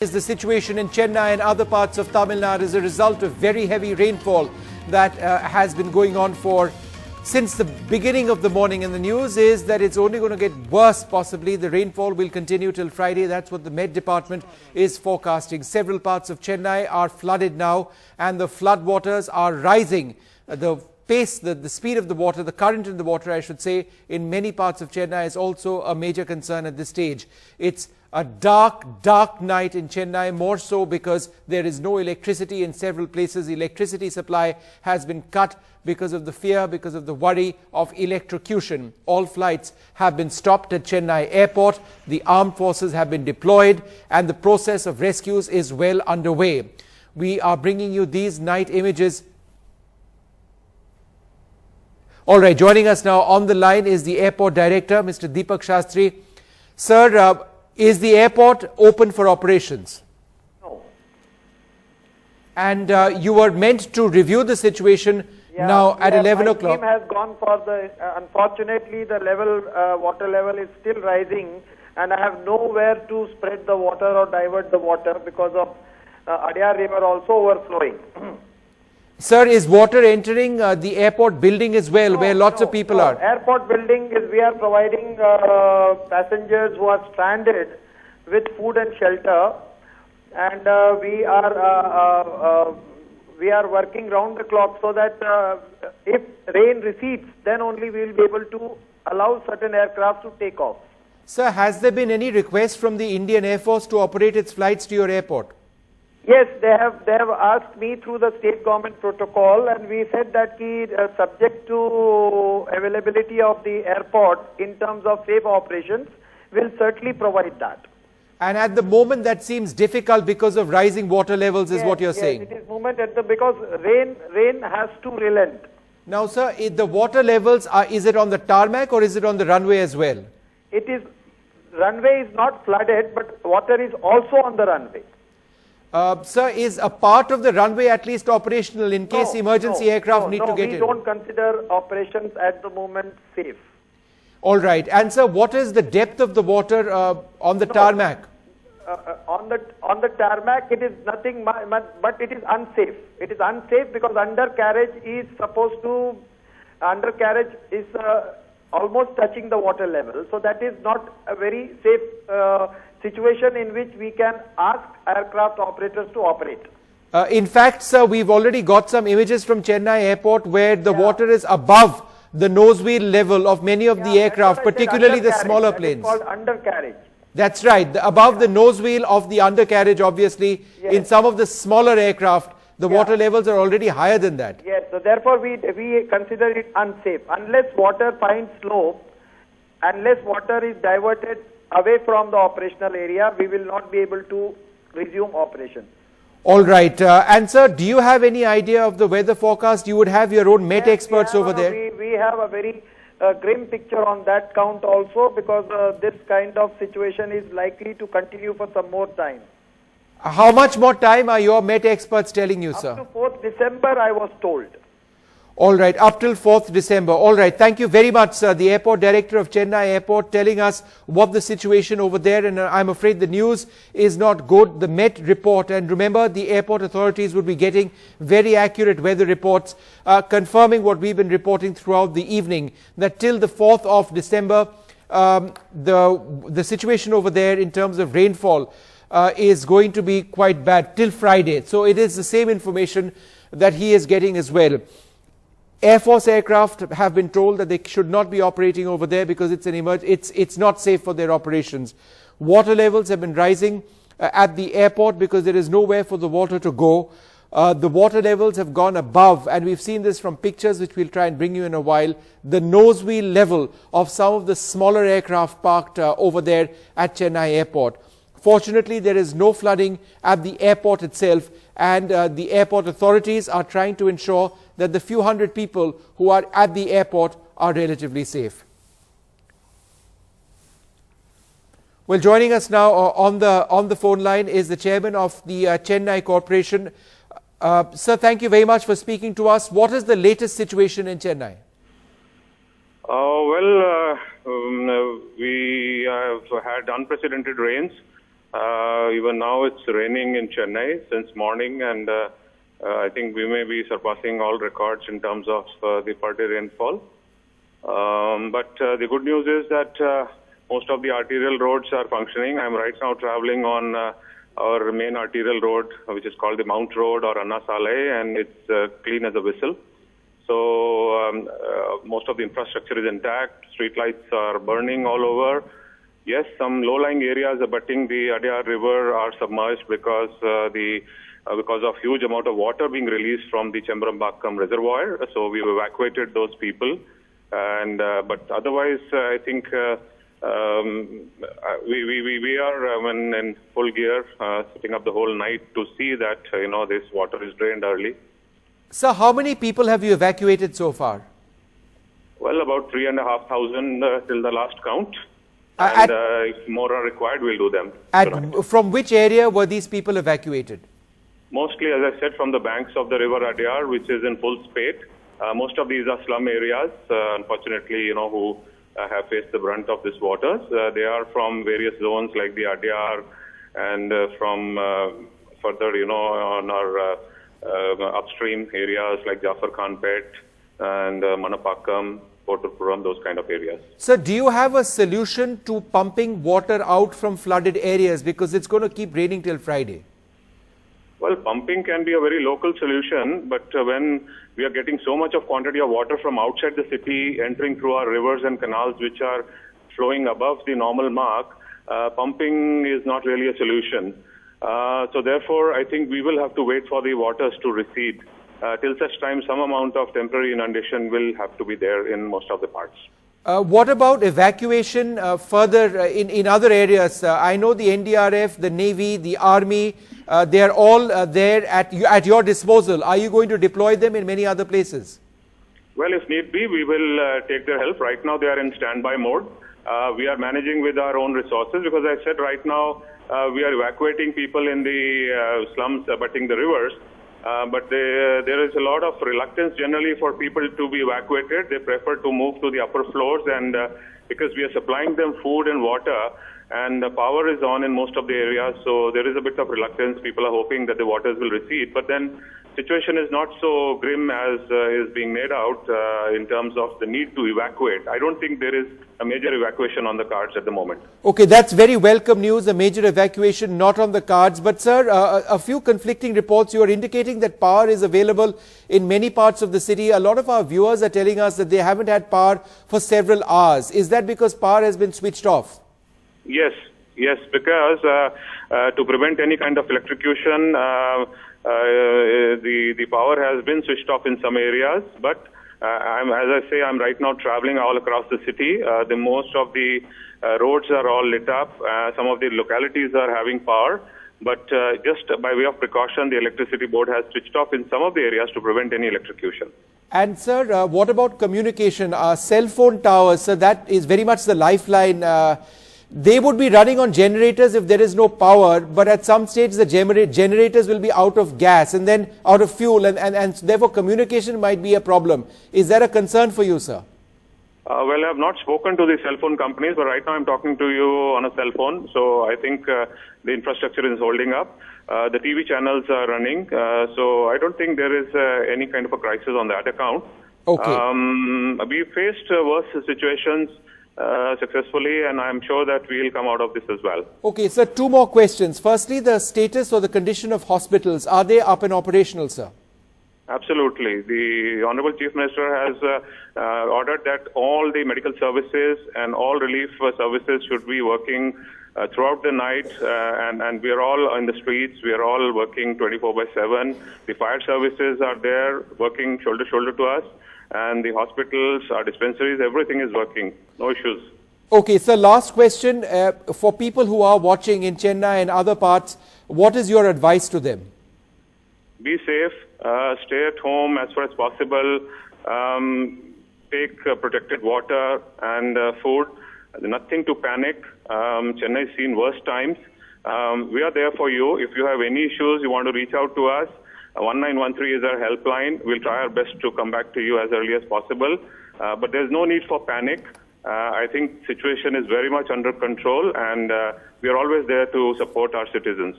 Is the situation in Chennai and other parts of Tamil Nadu as a result of very heavy rainfall that has been going on since the beginning of the morning. And the news is that it's only going to get worse possibly. The rainfall will continue till Friday. That's what the Met Department is forecasting. Several parts of Chennai are flooded now and the flood waters are rising. The pace, the speed of the water, the current in the water, I should say, in many parts of Chennai is also a major concern at this stage. It's a dark, dark night in Chennai, more so because there is no electricity in several places. Electricity supply has been cut because of the fear, because of the worry of electrocution. All flights have been stopped at Chennai airport. The armed forces have been deployed and the process of rescues is well underway. We are bringing you these night images. All right, joining us now on the line is the airport director, Mr. Deepak Shastri. Sir, is the airport open for operations? No. And you were meant to review the situation now at 11 o'clock. My team has gone for the, unfortunately the water level is still rising and I have nowhere to spread the water or divert the water because of Adyar River also overflowing. Sir, is water entering the airport building as well, where lots of people are? Airport building is, we are providing passengers who are stranded with food and shelter, and we are working round the clock so that if rain recedes, then only we will be able to allow certain aircraft to take off. Sir, has there been any request from the Indian Air Force to operate its flights to your airport? Yes, they have asked me through the state government protocol, and we said that subject to availability of the airport in terms of safe operations, will certainly provide that. And at the moment that seems difficult because of rising water levels is what you're saying? Yes, it is moment because rain has to relent. Now sir, the water levels, is it on the tarmac or is it on the runway as well? It is, runway is not flooded, but water is also on the runway. Sir, is a part of the runway at least operational in case emergency aircraft need to get in? We don't consider operations at the moment safe. All right. And sir, what is the depth of the water on the tarmac? On the tarmac, it is nothing but it is unsafe. It is unsafe because undercarriage is almost touching the water level. So that is not a very safe situation in which we can ask aircraft operators to operate. In fact, sir, we've already got some images from Chennai airport where the water is above the nose wheel level of many of the aircraft, particularly the smaller planes. That is called undercarriage. That's right. Above the nose wheel of the undercarriage, obviously, in some of the smaller aircraft, the water levels are already higher than that. Yes, so therefore we consider it unsafe. Unless water finds slope, unless water is diverted away from the operational area, we will not be able to resume operation. All right. And sir, do you have any idea of the weather forecast? You would have your own Met experts over there. We have a very grim picture on that count also, because this kind of situation is likely to continue for some more time. How much more time are your Met experts telling you, sir? Up to 4th December, I was told. All right, up till 4th December. All right, thank you very much, sir. The airport director of Chennai Airport telling us what the situation over there, and I'm afraid the news is not good. The Met report, and remember, the airport authorities would be getting very accurate weather reports, confirming what we've been reporting throughout the evening, that till the 4th of December, the situation over there in terms of rainfall is going to be quite bad till Friday. So it is the same information that he is getting as well. Air Force aircraft have been told that they should not be operating over there because it's not safe for their operations. Water levels have been rising at the airport because there is nowhere for the water to go. The water levels have gone above, and we've seen this from pictures which we'll try and bring you in a while, the nose wheel level of some of the smaller aircraft parked over there at Chennai airport. Fortunately, there is no flooding at the airport itself, and the airport authorities are trying to ensure that the few hundred people who are at the airport are relatively safe. Well, joining us now on the phone line is the chairman of the Chennai Corporation. Sir, thank you very much for speaking to us. What is the latest situation in Chennai? We have had unprecedented rains. Even now it's raining in Chennai since morning, and I think we may be surpassing all records in terms of the per day rainfall. But the good news is that most of the arterial roads are functioning. I'm right now traveling on our main arterial road, which is called the Mount Road or Anna Saleh, and it's clean as a whistle. So most of the infrastructure is intact. Streetlights are burning all over. Yes, some low-lying areas abutting the Adyar River are submerged because of huge amount of water being released from the Chembrambakam reservoir. So we've evacuated those people. And but otherwise, I think we are in full gear, sitting up the whole night to see that this water is drained early. Sir, how many people have you evacuated so far? Well, about 3,500 till the last count. And if more are required, we'll do them. From which area were these people evacuated? Mostly, as I said, from the banks of the river Adyar, which is in full spate. Most of these are slum areas, unfortunately, who have faced the brunt of this waters. They are from various zones like the Adyar and from further, on our upstream areas like Jafar Khanpet and Manapakam, Kottapuram, those kind of areas. Sir, do you have a solution to pumping water out from flooded areas, because it's going to keep raining till Friday? Well, pumping can be a very local solution, but when we are getting so much of quantity of water from outside the city entering through our rivers and canals which are flowing above the normal mark, pumping is not really a solution. So therefore, I think we will have to wait for the waters to recede. Till such time, some amount of temporary inundation will have to be there in most of the parts. What about evacuation further in other areas? I know the NDRF, the Navy, the Army, they are all there at your disposal. Are you going to deploy them in many other places? Well, if need be, we will take their help. Right now, they are in standby mode. We are managing with our own resources because I said right now we are evacuating people in the slums abutting the rivers. But there is a lot of reluctance generally for people to be evacuated. They prefer to move to the upper floors, and because we are supplying them food and water, and the power is on in most of the areas, so there is a bit of reluctance. People are hoping that the waters will recede, but then situation is not so grim as is being made out in terms of the need to evacuate. I don't think there is a major evacuation on the cards at the moment. Okay, that's very welcome news, a major evacuation not on the cards. But sir, a few conflicting reports. You are indicating that power is available in many parts of the city. A lot of our viewers are telling us that they haven't had power for several hours. Is that because power has been switched off? Yes, because to prevent any kind of electrocution, the power has been switched off in some areas, but as I say, I'm right now traveling all across the city. The most of the roads are all lit up. Some of the localities are having power, but just by way of precaution, the electricity board has switched off in some of the areas to prevent any electrocution. And sir, what about communication? Cell phone towers, so that is very much the lifeline. They would be running on generators if there is no power, but at some stage the generators will be out of gas and then out of fuel, and therefore communication might be a problem. Is that a concern for you, sir? Well, I have not spoken to the cell phone companies, but right now I'm talking to you on a cell phone, so I think the infrastructure is holding up. The TV channels are running, so I don't think there is any kind of a crisis on that account. Okay. We faced worse situations successfully, and I'm sure that we will come out of this as well. Okay, sir, two more questions. Firstly, the status or the condition of hospitals, are they up and operational, sir? Absolutely. The Honorable Chief Minister has ordered that all the medical services and all relief services should be working throughout the night, and we are all in the streets. We are all working 24/7. The fire services are there working shoulder to shoulder to us. And the hospitals, our dispensaries, everything is working. No issues. Okay, sir, last question. For people who are watching in Chennai and other parts, what is your advice to them? Be safe. Stay at home as far as possible. Take protected water and food. Nothing to panic. Chennai has seen worse times. We are there for you. If you have any issues, you want to reach out to us. 1913 is our helpline. We'll try our best to come back to you as early as possible. But there's no need for panic. I think situation is very much under control, and we are always there to support our citizens.